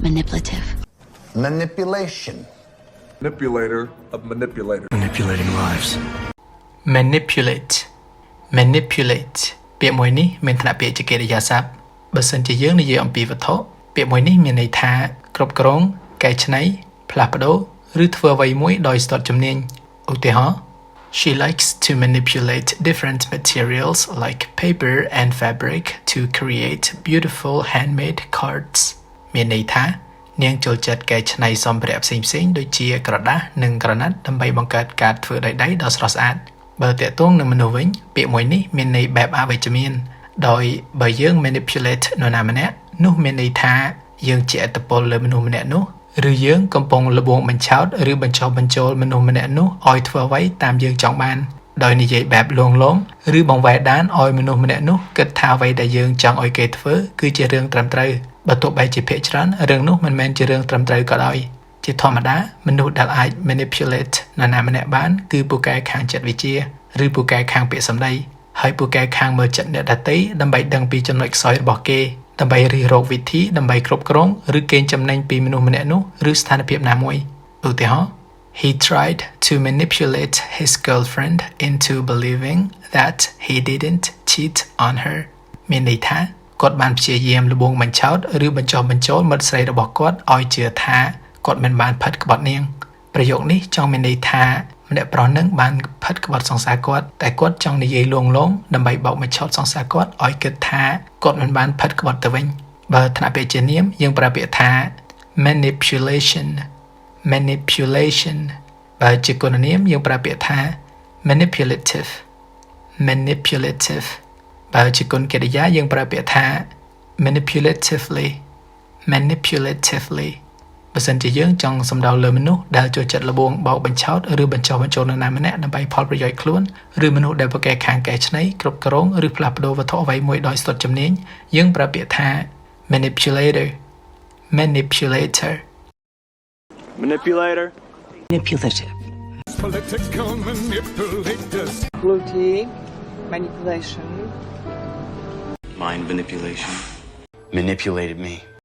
Manipulative. Manipulation. Manipulator of manipulators. Manipulating lives. manipulate manipulate ពាក្យមួយនេះមានឋានៈពាក្យជាកិរិយាសព្ទបើសិនជាយើងនិយាយអំពីវត្ថុពាក្យមួយនេះមានន័យថាគ្រប់គ្រងកែច្នៃផ្លាស់ប្ដូរឬធ្វើអ្វីមួយដោយស្ទាត់ជំនាញឧទាហរណ៍ She likes to manipulate different materials like paper and fabric to create beautiful handmade cards មានន័យថានាងចូលចិត្តកែច្នៃសម្ភារៈផ្សេងៗដូចជាក្រដាសនិងក្រណាត់ដើម្បីបង្កើតការធ្វើដោយដៃដ៏ស្រស់ស្អាតបើតាក់ទងនឹងមនុស្សវិញពាក្យមួយនេះមានន័យបែបអវិជ្ជមានដោយបើយើង manipulate នរណាម្នាក់នោះមានន័យថាយើងជាឥទ្ធិពលលើមនុស្សម្នាក់នោះឬយើងកំពុងលបងបញ្ឆោតឬបញ្ចុះបញ្ចូលមនុស្សម្នាក់នោះឲ្យធ្វើអ្វីតាមយើងចង់បានដោយនិយាយបែបលងលោមឬបង្វែរដានឲ្យមនុស្សម្នាក់នោះគិតថាអ្វីដែលយើងចង់ឲ្យគេធ្វើគឺជារឿងត្រឹមត្រូវបើទោះបីជាភាគច្រើនរឿងនោះមិនមែនជារឿងត្រឹមត្រូវក៏ដោយជាធម្មតាមនុស្សដែលអាច manipulate នរណាម្នាក់បានគឺពូកែខាងចិត្តវិទ្យាឬពូកែខាងពាក្យសម្ដីហើយពូកែខាងមើលចិត្តអ្នកដទៃដើម្បីដឹងពីចំណុចខ្សោយរបស់គេដើម្បីរិះរកវិធីដើម្បីគ្រប់គ្រងឬកេងចំណេញពីមនុស្សម្នាក់នោះឬស្ថានភាពណាមួយឧទាហរណ៍ He tried to manipulate his girlfriend into believing that he didn't cheat on her មានន័យថាគាត់បានព្យាយាមលបងបញ្ឆោតឬបញ្ចុះបញ្ចូលមិត្តស្រីរបស់គាត់ឲ្យជឿថាគាត់មិនបានផិតក្បត់នាងប្រយោគនេះចង់មានន័យថាម្នាក់ប្រុសនឹងបានផិតក្បត់សង្សារគាត់តែគាត់ចង់និយាយលួងលោមដើម្បីបោកបញ្ឆោតសង្សារគាត់ឲ្យគិតថាគាត់មិនបានផិតក្បត់ទៅវិញបើថ្នាក់ពាក្យជានាមយើងប្រើពាក្យថា manipulation manipulation បើជាគុណនាមយើងប្រើពាក្យថា manipulative manipulative បើជាគុណកិរិយាយើងប្រើពាក្យថា manipulatively manipulatively បើសិនជាយើងចង់សំដៅលើមនុស្សដែលចូលចិត្តលបងបោកបញ្ឆោតឬបញ្ចុះបញ្ចូលនរណាម្នាក់ដើម្បីផលប្រយោជន៍ខ្លួនឬមនុស្សដែលប្រកែកខាងកែច្នៃគ្រប់គ្រងឬផ្លាស់ប្ដូរវត្ថុអ្វីមួយដោយស្ទាត់ជំនាញយើងប្រើពាក្យថា manipulator manipulator Manipulator. Manipulative. Political manipulators. Blue tea, manipulation. Mind manipulation. Manipulated me.